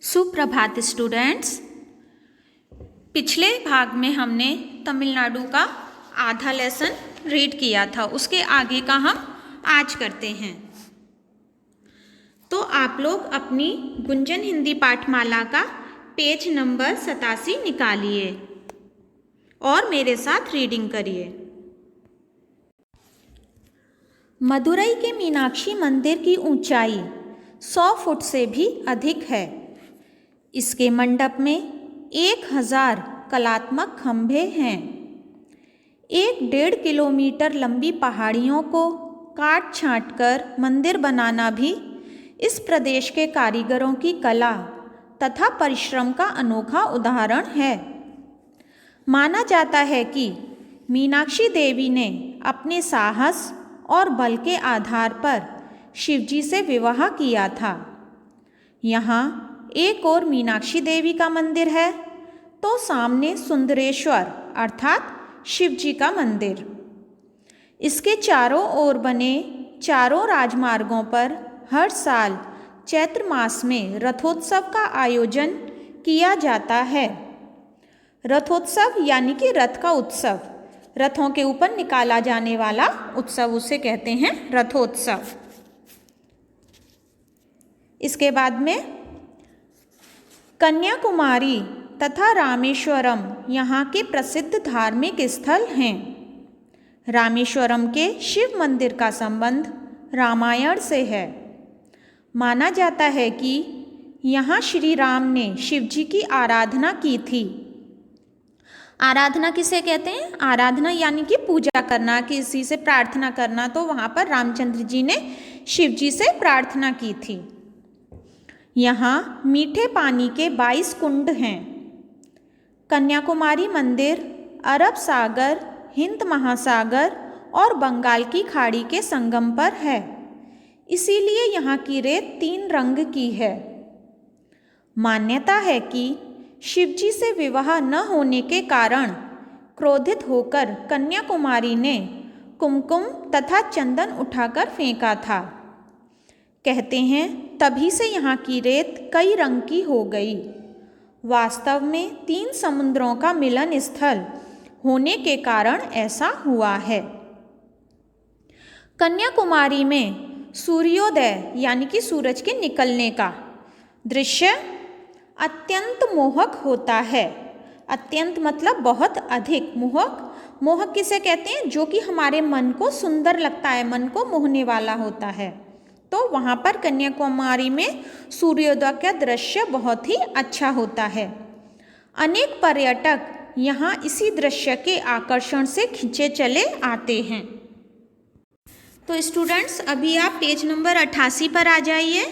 सुप्रभात स्टूडेंट्स। पिछले भाग में हमने तमिलनाडु का आधा लेसन रीड किया था, उसके आगे का हम आज करते हैं। तो आप लोग अपनी गुंजन हिंदी पाठमाला का पेज नंबर 87 निकालिए और मेरे साथ रीडिंग करिए। मदुरई के मीनाक्षी मंदिर की ऊंचाई 100 फुट से भी अधिक है। इसके मंडप में 1000 कलात्मक खंभे हैं। 1-1.5 किलोमीटर लंबी पहाड़ियों को काट छांट कर मंदिर बनाना भी इस प्रदेश के कारीगरों की कला तथा परिश्रम का अनोखा उदाहरण है। माना जाता है कि मीनाक्षी देवी ने अपने साहस और बल के आधार पर शिवजी से विवाह किया था। यहाँ एक और मीनाक्षी देवी का मंदिर है तो सामने सुंदरेश्वर अर्थात शिवजी का मंदिर। इसके चारों ओर बने चारों राजमार्गों पर हर साल चैत्र मास में रथोत्सव का आयोजन किया जाता है। रथोत्सव यानी कि रथ का उत्सव, रथों के ऊपर निकाला जाने वाला उत्सव, उसे कहते हैं रथोत्सव। इसके बाद में कन्याकुमारी तथा रामेश्वरम यहाँ के प्रसिद्ध धार्मिक स्थल हैं। रामेश्वरम के शिव मंदिर का संबंध रामायण से है। माना जाता है कि यहाँ श्री राम ने शिवजी की आराधना की थी। आराधना किसे कहते हैं? आराधना यानी कि पूजा करना, किसी से प्रार्थना करना। तो वहाँ पर रामचंद्र जी ने शिवजी से प्रार्थना की थी। यहाँ मीठे पानी के 22 कुंड हैं। कन्याकुमारी मंदिर अरब सागर, हिंद महासागर और बंगाल की खाड़ी के संगम पर है, इसीलिए यहाँ की रेत 3 रंग की है। मान्यता है कि शिवजी से विवाह न होने के कारण क्रोधित होकर कन्याकुमारी ने कुमकुम तथा चंदन उठाकर फेंका था। कहते हैं तभी से यहाँ की रेत कई रंग की हो गई। वास्तव में 3 समुद्रों का मिलन स्थल होने के कारण ऐसा हुआ है। कन्याकुमारी में सूर्योदय यानी कि सूरज के निकलने का दृश्य अत्यंत मोहक होता है। अत्यंत मतलब बहुत अधिक। मोहक, मोहक किसे कहते हैं? जो कि हमारे मन को सुंदर लगता है, मन को मोहने वाला होता है। तो वहाँ पर कन्याकुमारी में सूर्योदय का दृश्य बहुत ही अच्छा होता है। अनेक पर्यटक यहाँ इसी दृश्य के आकर्षण से खिंचे चले आते हैं। तो स्टूडेंट्स, अभी आप पेज नंबर 88 पर आ जाइए।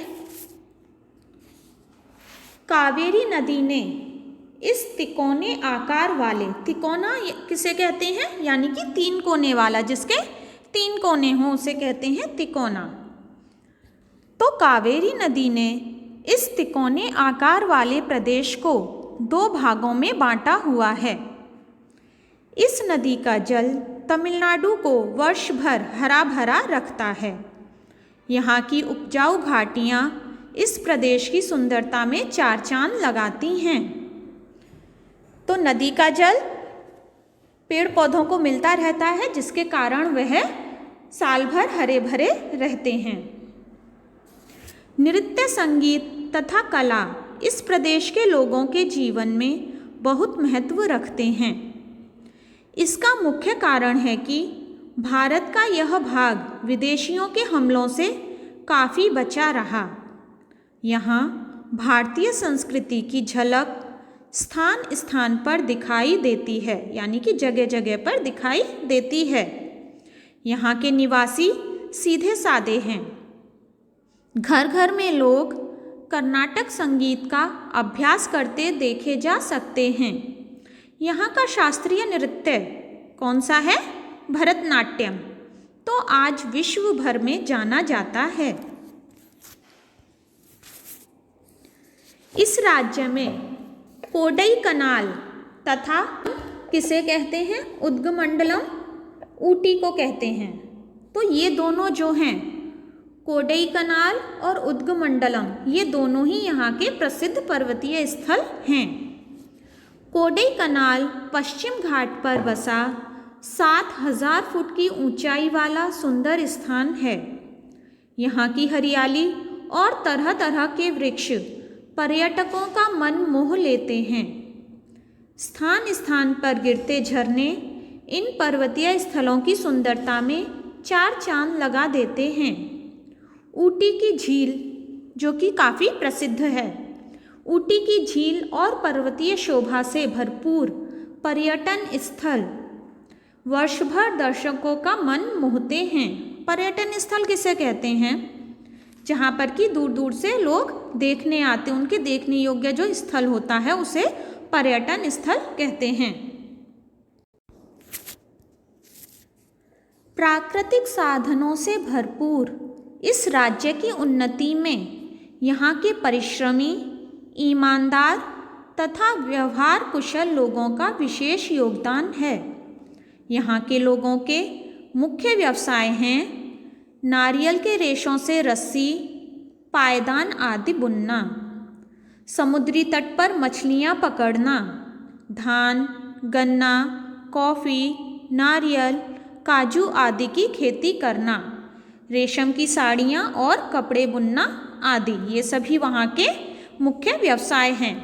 कावेरी नदी ने इस तिकोने आकार वाले, तिकोना किसे कहते हैं? यानी कि 3 कोने वाला, जिसके 3 कोने हों उसे कहते हैं तिकोना। तो कावेरी नदी ने इस तिकोने आकार वाले प्रदेश को 2 भागों में बांटा हुआ है। इस नदी का जल तमिलनाडु को वर्ष भर हरा भरा रखता है। यहाँ की उपजाऊ घाटियाँ इस प्रदेश की सुंदरता में 4 चांद लगाती हैं। तो नदी का जल पेड़ पौधों को मिलता रहता है, जिसके कारण वह साल भर हरे भरे रहते हैं। नृत्य, संगीत तथा कला इस प्रदेश के लोगों के जीवन में बहुत महत्व रखते हैं। इसका मुख्य कारण है कि भारत का यह भाग विदेशियों के हमलों से काफ़ी बचा रहा। यहाँ भारतीय संस्कृति की झलक स्थान स्थान पर दिखाई देती है, यानी कि जगह जगह पर दिखाई देती है। यहाँ के निवासी सीधे साधे हैं। घर घर में लोग कर्नाटक संगीत का अभ्यास करते देखे जा सकते हैं। यहाँ का शास्त्रीय नृत्य कौन सा है? भरतनाट्यम। तो आज विश्व भर में जाना जाता है। इस राज्य में कोडई कनाल तथा किसे कहते हैं? उद्गमंडलम, ऊटी को कहते हैं। तो ये दोनों जो हैं कोडईकनाल और उदगमंडलम ये दोनों ही यहाँ के प्रसिद्ध पर्वतीय स्थल हैं। कोडईकनाल पश्चिम घाट पर बसा 7000 फुट की ऊंचाई वाला सुंदर स्थान है। यहाँ की हरियाली और तरह तरह के वृक्ष पर्यटकों का मन मोह लेते हैं। स्थान स्थान पर गिरते झरने इन पर्वतीय स्थलों की सुंदरता में चार चांद लगा देते हैं। ऊटी की झील जो कि काफ़ी प्रसिद्ध है, ऊटी की झील और पर्वतीय शोभा से भरपूर पर्यटन स्थल वर्ष भर दर्शकों का मन मोहते हैं। पर्यटन स्थल किसे कहते हैं? जहाँ पर कि दूर दूर से लोग देखने आते हैं, उनके देखने योग्य जो स्थल होता है उसे पर्यटन स्थल कहते हैं। प्राकृतिक साधनों से भरपूर इस राज्य की उन्नति में यहाँ के परिश्रमी, ईमानदार तथा व्यवहार कुशल लोगों का विशेष योगदान है। यहाँ के लोगों के मुख्य व्यवसाय हैं नारियल के रेशों से रस्सी, पायदान आदि बुनना, समुद्री तट पर मछलियाँ पकड़ना, धान, गन्ना, कॉफ़ी, नारियल, काजू आदि की खेती करना, रेशम की साड़ियाँ और कपड़े बुनना आदि ये सभी वहाँ के मुख्य व्यवसाय हैं।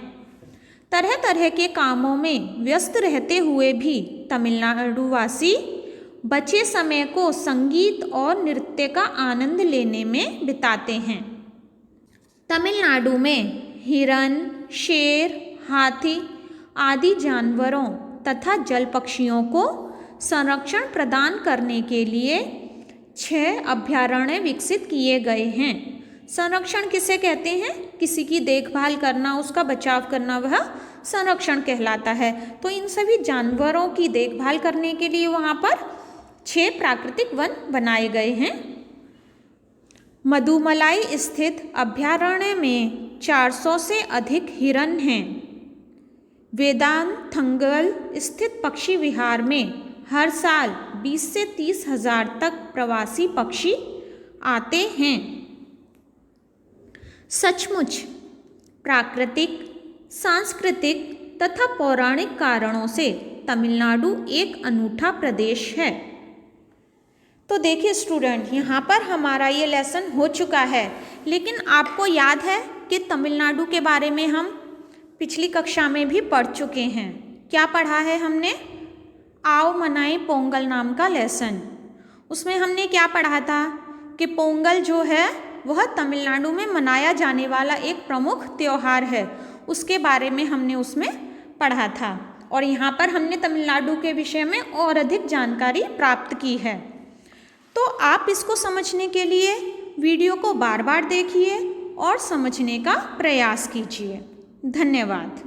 तरह तरह के कामों में व्यस्त रहते हुए भी तमिलनाडु वासी बचे समय को संगीत और नृत्य का आनंद लेने में बिताते हैं। तमिलनाडु में हिरन, शेर, हाथी आदि जानवरों तथा जल पक्षियों को संरक्षण प्रदान करने के लिए 6 अभयारण्य विकसित किए गए हैं। संरक्षण किसे कहते हैं? किसी की देखभाल करना, उसका बचाव करना, वह संरक्षण कहलाता है। तो इन सभी जानवरों की देखभाल करने के लिए वहाँ पर 6 प्राकृतिक वन बनाए गए हैं। मदुमलाई स्थित अभयारण्य में 400 से अधिक हिरन हैं। वेदांथंगल स्थित पक्षी विहार में हर साल 20 से 30 हजार तक प्रवासी पक्षी आते हैं। सचमुच प्राकृतिक, सांस्कृतिक तथा पौराणिक कारणों से तमिलनाडु एक अनूठा प्रदेश है। तो देखिए स्टूडेंट, यहाँ पर हमारा ये लेसन हो चुका है, लेकिन आपको याद है कि तमिलनाडु के बारे में हम पिछली कक्षा में भी पढ़ चुके हैं। क्या पढ़ा है हमने? आओ मनाएं पोंगल नाम का लेसन। उसमें हमने क्या पढ़ा था कि पोंगल जो है वह तमिलनाडु में मनाया जाने वाला एक प्रमुख त्यौहार है, उसके बारे में हमने उसमें पढ़ा था। और यहाँ पर हमने तमिलनाडु के विषय में और अधिक जानकारी प्राप्त की है। तो आप इसको समझने के लिए वीडियो को बार बार देखिए और समझने का प्रयास कीजिए। धन्यवाद।